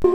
जय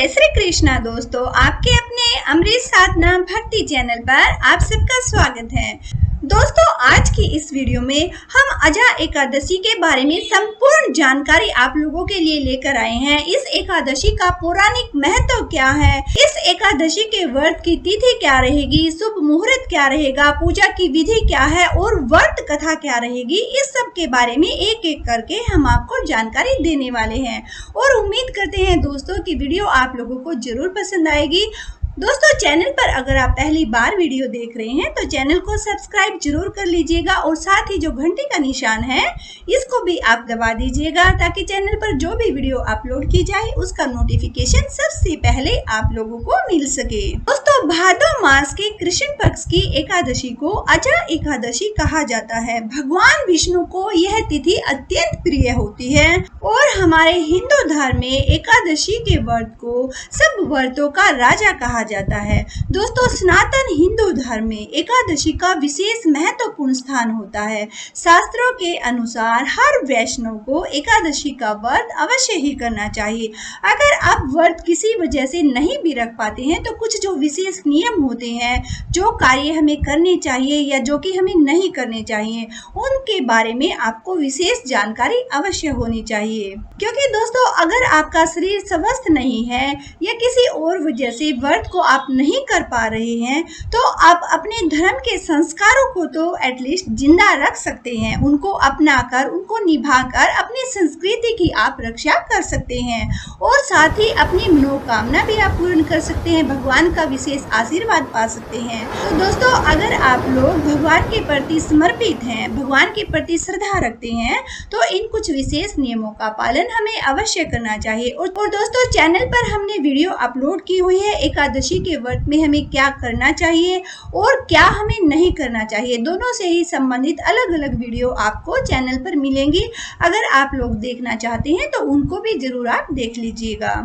श्री कृष्णा दोस्तों, आपके अपने अमृत साधना भक्ति चैनल पर आप सबका स्वागत है। दोस्तों, आज की इस वीडियो में हम अजा एकादशी के बारे में संपूर्ण जानकारी आप लोगों के लिए लेकर आए हैं। इस एकादशी का पौराणिक महत्व क्या है, इस एकादशी के व्रत की तिथि क्या रहेगी, शुभ मुहूर्त क्या रहेगा, पूजा की विधि क्या है और व्रत कथा क्या रहेगी, इस सब के बारे में एक एक करके हम आपको जानकारी देने वाले हैं। और उम्मीद करते हैं दोस्तों की वीडियो आप लोगों को जरूर पसंद आएगी। दोस्तों, चैनल पर अगर आप पहली बार वीडियो देख रहे हैं तो चैनल को सब्सक्राइब जरूर कर लीजिएगा और साथ ही जो घंटी का निशान है इसको भी आप दबा दीजिएगा ताकि चैनल पर जो भी वीडियो अपलोड की जाए उसका नोटिफिकेशन सबसे पहले आप लोगों को मिल सके। दोस्तों, भादो मास के कृष्ण पक्ष की एकादशी को अजा एकादशी कहा जाता है। भगवान विष्णु को यह तिथि अत्यंत प्रिय होती है और हमारे हिंदू धर्म में एकादशी के व्रत को सब व्रतों का राजा कहा जाता है। दोस्तों, सनातन हिंदू धर्म में एकादशी का विशेष महत्वपूर्ण स्थान होता है। शास्त्रों के अनुसार हर वैष्णव को एकादशी का व्रत अवश्य ही करना चाहिए। अगर आप व्रत किसी वजह से नहीं भी रख पाते हैं तो कुछ जो विशेष नियम होते हैं, जो कार्य हमें करने चाहिए या जो कि हमें नहीं करने चाहिए, उनके बारे में आपको विशेष जानकारी अवश्य होनी चाहिए। क्योंकि दोस्तों, अगर आपका शरीर स्वस्थ नहीं है या किसी और वजह से व्रत को आप नहीं कर पा रहे हैं तो आप अपने धर्म के संस्कारों को तो एटलीस्ट जिंदा रख सकते हैं। उनको अपनाकर, उनको निभाकर अपनी संस्कृति की आप रक्षा कर सकते हैं और साथ ही अपनी मनोकामना भी आप पूर्ण कर सकते हैं, भगवान का विशेष आशीर्वाद पा सकते हैं। तो दोस्तों, अगर आप लोग भगवान के प्रति समर्पित हैं, भगवान के प्रति श्रद्धा रखते हैं तो इन कुछ विशेष नियमों का पालन हमें अवश्य करना चाहिए। और दोस्तों, चैनल पर हमने वीडियो अपलोड की हुई है एकादशी के व्रत में हमें क्या करना चाहिए और क्या हमें नहीं करना चाहिए, दोनों से ही संबंधित अलग अलग वीडियो आपको चैनल पर मिलेंगी। अगर आप लोग देखना चाहते हैं तो उनको भी जरूर आप देख लीजिएगा।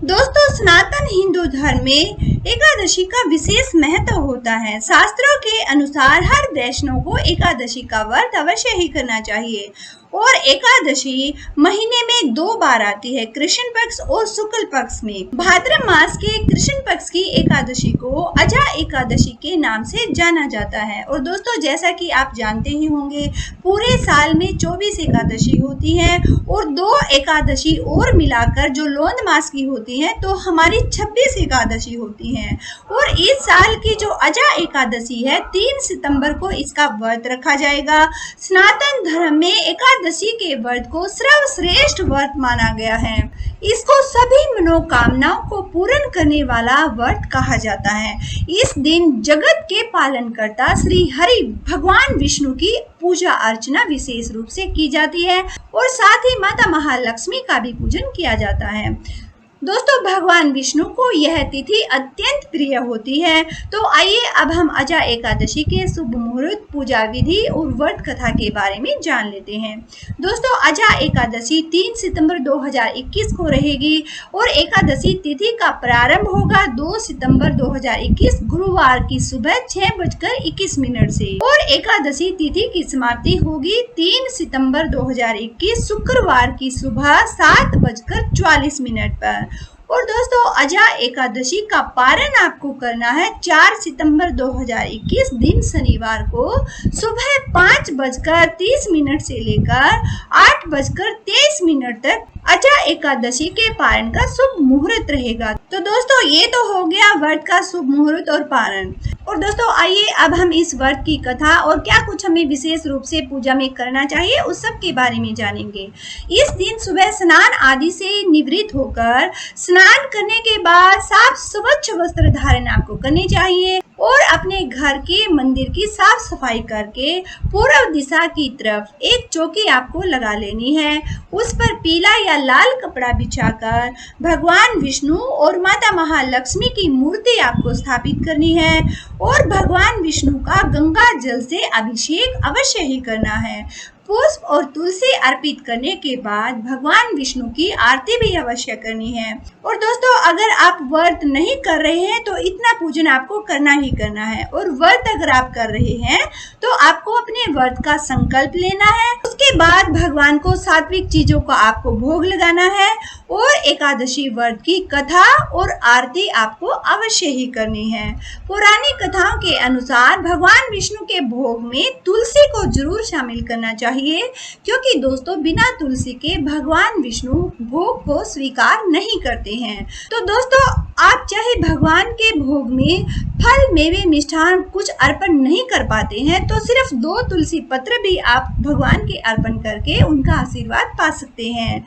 दोस्तों, सनातन हिंदू धर्म में एकादशी का विशेष महत्व होता है। शास्त्रों के अनुसार हर वैष्णव को एकादशी का व्रत अवश्य ही करना चाहिए और एकादशी महीने में 2 बार आती है, कृष्ण पक्ष और शुक्ल पक्ष में। भाद्र मास के कृष्ण पक्ष की एकादशी को अजा एकादशी के नाम से जाना जाता है। और दोस्तों, जैसा कि आप जानते ही होंगे, पूरे साल में 24 एकादशी होती है और 2 एकादशी और मिलाकर जो लोन मास की होती है तो हमारी 26 एकादशी होती है। और इस साल की जो अजा एकादशी है 3 सितंबर को इसका व्रत रखा जाएगा। सनातन धर्म में एकादशी के व्रत को सर्वश्रेष्ठ व्रत माना गया है। इसको सभी मनोकामनाओं को पूर्ण करने वाला व्रत कहा जाता है। इस दिन जगत के पालनकर्ता श्री हरि भगवान विष्णु की पूजा अर्चना विशेष रूप से की जाती है और साथ ही माता महालक्ष्मी का भी पूजन किया जाता है। दोस्तों, भगवान विष्णु को यह तिथि अत्यंत प्रिय होती है। तो आइए अब हम अजा एकादशी के शुभ मुहूर्त, पूजा विधि और व्रत कथा के बारे में जान लेते हैं। दोस्तों, अजा एकादशी 3 सितंबर 2021 को रहेगी और एकादशी तिथि का प्रारंभ होगा 2 सितंबर 2021 गुरुवार की सुबह 6:21 से और एकादशी तिथि की समाप्ति होगी 3 सितंबर 2021 शुक्रवार की सुबह 7:44 पर। और दोस्तों, अजा एकादशी का पारण आपको करना है 4 सितंबर 2021 दिन शनिवार को सुबह 5:30 से लेकर 8:23 तक अजा एकादशी के पारण का शुभ मुहूर्त रहेगा। तो दोस्तों, ये तो हो गया व्रत का शुभ मुहूर्त और पारण। और दोस्तों, आइए अब हम इस व्रत की कथा और क्या कुछ हमें विशेष रूप से पूजा में करना चाहिए उस सब के बारे में जानेंगे। इस दिन सुबह स्नान आदि से निवृत्त होकर स्नान करने के बाद साफ स्वच्छ वस्त्र धारण आपको करनी चाहिए और अपने घर के मंदिर की साफ सफाई करके पूर्व दिशा की तरफ एक चौकी आपको लगा लेनी है। उस पर पीला या लाल कपड़ा बिछाकर भगवान विष्णु और माता महालक्ष्मी की मूर्ति आपको स्थापित करनी है और भगवान विष्णु का गंगा जल से अभिषेक अवश्य ही करना है। पुष्प और तुलसी अर्पित करने के बाद भगवान विष्णु की आरती भी अवश्य करनी है। और दोस्तों, अगर आप व्रत नहीं कर रहे हैं तो इतना पूजन आपको करना ही करना है। और व्रत अगर आप कर रहे हैं तो आपको अपने व्रत का संकल्प लेना है। उसके बाद भगवान को सात्विक चीजों का आपको भोग लगाना है और एकादशी व्रत की कथा और आरती आपको अवश्य ही करनी है। पुरानी कथाओं के अनुसार भगवान विष्णु के भोग में तुलसी को जरूर शामिल करना चाहिए, क्योंकि दोस्तों बिना तुलसी के भगवान विष्णु भोग को स्वीकार नहीं करते हैं। तो दोस्तों, आप चाहे भगवान के भोग में फल, मेवे, मिष्ठान कुछ अर्पण नहीं कर पाते हैं तो सिर्फ 2 तुलसी पत्र भी आप भगवान के अर्पण करके उनका आशीर्वाद पा सकते हैं।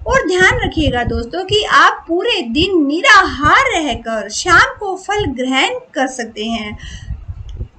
और ध्यान रखिएगा दोस्तों कि आप पूरे दिन निराहार रहकर शाम को फल ग्रहण कर सकते हैं।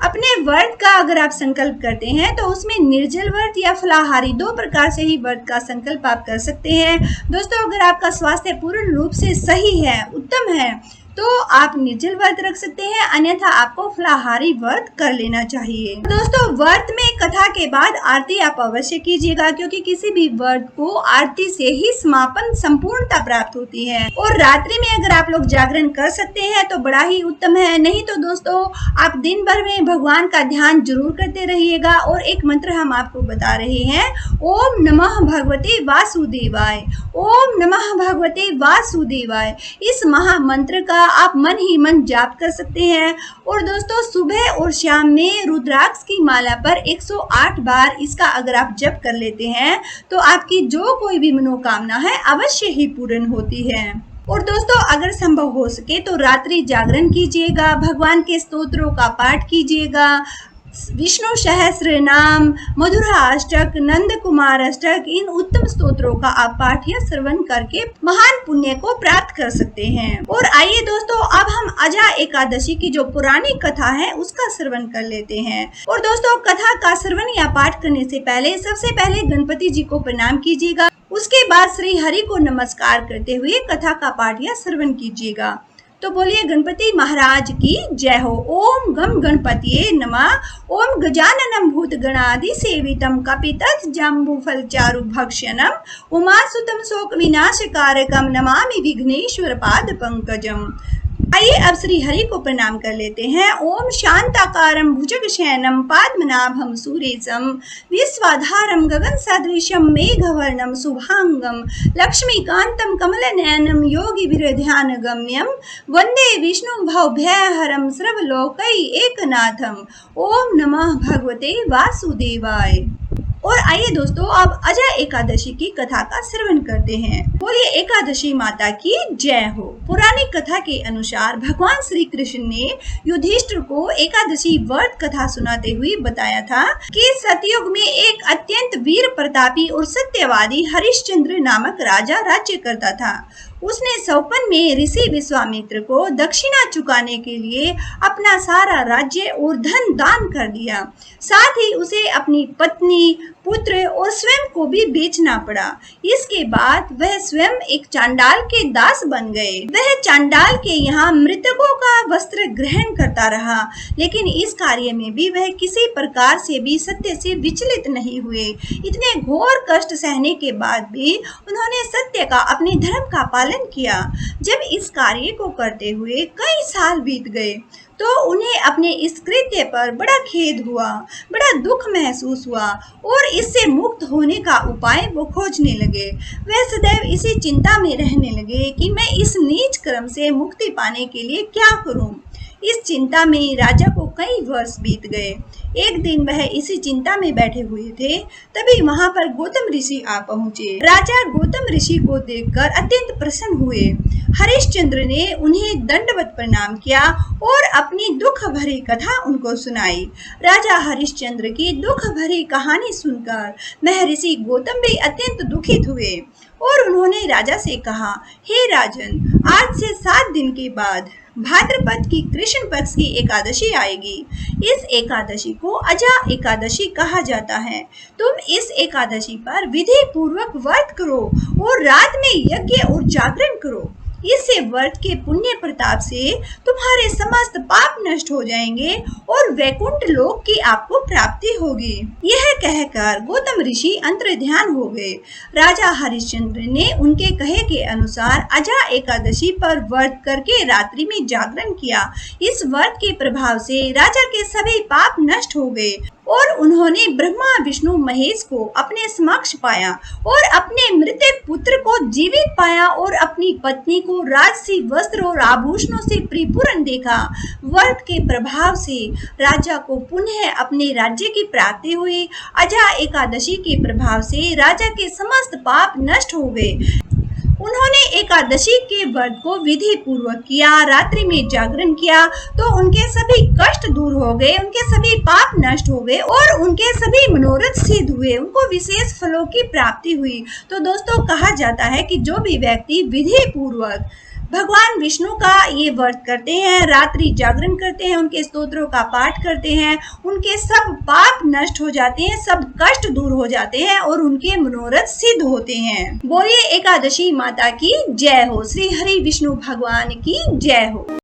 अपने व्रत का अगर आप संकल्प करते हैं तो उसमें निर्जल व्रत या फलाहारी 2 प्रकार से ही व्रत का संकल्प आप कर सकते हैं। दोस्तों, अगर आपका स्वास्थ्य पूर्ण रूप से सही है, उत्तम है, तो आप निर्जल व्रत रख सकते हैं, अन्यथा आपको फलाहारी व्रत कर लेना चाहिए। दोस्तों, व्रत में कथा के बाद आरती आप अवश्य कीजिएगा, क्योंकि किसी भी व्रत को आरती से ही समापन संपूर्णता प्राप्त होती है। और रात्रि में अगर आप लोग जागरण कर सकते हैं तो बड़ा ही उत्तम है, नहीं तो दोस्तों आप दिन भर में भगवान का ध्यान जरूर करते रहिएगा। और एक मंत्र हम आपको बता रहे हैं, ओम नमः भगवते वासुदेवाय, ओम नमः भगवते वासुदेवाय। इस महामंत्र का आप मन ही मन जाप कर सकते हैं। और दोस्तों, सुबह और शाम में रुद्राक्ष की माला पर 108 बार इसका अगर आप जप कर लेते हैं तो आपकी जो कोई भी मनोकामना है अवश्य ही पूर्ण होती है। और दोस्तों, अगर संभव हो सके तो रात्रि जागरण कीजिएगा, भगवान के स्तोत्रों का पाठ कीजिएगा, विष्णु सहस्त्र नाम, मधुरा अष्टक, नंद कुमार अष्टक, इन उत्तम स्तोत्रों का आप पाठ या श्रवण करके महान पुण्य को प्राप्त कर सकते हैं। और आइए दोस्तों, अब हम अजा एकादशी की जो पुरानी कथा है उसका श्रवण कर लेते हैं। और दोस्तों, कथा का श्रवण या पाठ करने से पहले सबसे पहले गणपति जी को प्रणाम कीजिएगा। उसके बाद श्री हरि को नमस्कार करते हुए कथा का पाठ या श्रवण कीजिएगा। तो बोलिए गणपति महाराज की जय हो। ओम गम गणपतिये नमः। ओम गजाननम भूत गणादि सेवितम कपितथ जम्बूफल चारु भक्षणम उमासुतम शोक विनाश कारकम नमामि विघ्नेश्वर पाद पंकजम। आइए अब श्री हरि को प्रणाम कर लेते हैं। ओम शांताकारं भुजगशयनं पद्मनाभं सुरेशं विश्वाधारं गगन सदृशं मेघवर्णं शुभांगं लक्ष्मीकान्तं कमलनयनं योगिभिर्ध्यानगम्यं वन्दे विष्णुं भवभयहरं सर्वलोकैकनाथं। ओम नमः भगवते वासुदेवाय। और आइए दोस्तों, अब अजा एकादशी की कथा का श्रवण करते हैं। बोलिए एकादशी माता की जय हो। पुरानी कथा के अनुसार भगवान श्री कृष्ण ने युधिष्ठिर को एकादशी व्रत कथा सुनाते हुए बताया था कि सतयुग में एक अत्यंत वीर प्रतापी और सत्यवादी हरिश्चंद्र नामक राजा राज्य करता था। उसने सौपन में ऋषि विश्वामित्र को दक्षिणा चुकाने के लिए अपना सारा राज्य और धन दान कर दिया। साथ ही उसे अपनी पत्नी, पुत्र और स्वयं को भी बेचना पड़ा। इसके बाद वह स्वयं एक चांडाल के दास बन गए। वह चांडाल के यहाँ मृतकों का वस्त्र ग्रहण करता रहा, लेकिन इस कार्य में भी वह किसी प्रकार से भी सत्य से विचलित नहीं हुए। इतने घोर कष्ट सहने के बाद भी उन्होंने सत्य का, अपने धर्म का पालन किया। जब इस कार्य को करते हुए कई साल बीत गए तो उन्हें अपने इस कृत्य पर बड़ा खेद हुआ, बड़ा दुख महसूस हुआ और इससे मुक्त होने का उपाय वो खोजने लगे। वह सदैव इसी चिंता में रहने लगे कि मैं इस नीच कर्म से मुक्ति पाने के लिए क्या करूं। इस चिंता में राजा को कई वर्ष बीत गए। एक दिन वह इसी चिंता में बैठे हुए थे, तभी वहां पर गौतम ऋषि आ पहुंचे। राजा गौतम ऋषि को देखकर अत्यंत प्रसन्न हुए। हरिश्चंद्र ने उन्हें दंडवत प्रणाम किया और अपनी दुख भरी कथा उनको सुनाई। राजा हरिश्चंद्र की दुख भरी कहानी सुनकर महर्षि गौतम भी अत्यंत दुखित हुए और उन्होंने राजा से कहा, हे राजन, आज से 7 दिन के बाद भाद्रपद की कृष्ण पक्ष की एकादशी आएगी। इस एकादशी को अजा एकादशी कहा जाता है। तुम इस एकादशी पर विधि पूर्वक व्रत करो और रात में यज्ञ और जागरण करो। इस व्रत के पुण्य प्रताप से तुम्हारे समस्त पाप नष्ट हो जाएंगे और वैकुंठ लोक की आपको प्राप्ति होगी। यह कहकर गौतम ऋषि अंतर ध्यान हो गए। राजा हरिश्चंद्र ने उनके कहे के अनुसार अजा एकादशी पर व्रत करके रात्रि में जागरण किया। इस व्रत के प्रभाव से राजा के सभी पाप नष्ट हो गए और उन्होंने ब्रह्मा विष्णु महेश को अपने समक्ष पाया और अपने मृतक पुत्र को जीवित पाया और अपनी पत्नी को राजसी वस्त्र और आभूषणों से परिपूर्ण देखा। व्रत के प्रभाव से राजा को पुनः अपने राज्य की प्राप्ति हुई। अजा एकादशी के प्रभाव से राजा के समस्त पाप नष्ट हो गए। उन्होंने एकादशी के व्रत को विधि पूर्वक किया, रात्रि में जागरण किया तो उनके सभी कष्ट दूर हो गए, उनके सभी पाप नष्ट हो गए और उनके सभी मनोरथ सिद्ध हुए, उनको विशेष फलों की प्राप्ति हुई। तो दोस्तों कहा जाता है कि जो भी व्यक्ति विधि पूर्वक भगवान विष्णु का ये व्रत करते हैं, रात्रि जागरण करते हैं, उनके स्तोत्रों का पाठ करते हैं, उनके सब पाप नष्ट हो जाते हैं, सब कष्ट दूर हो जाते हैं और उनके मनोरथ सिद्ध होते हैं। बोलिए एकादशी माता की जय हो। श्री हरि विष्णु भगवान की जय हो।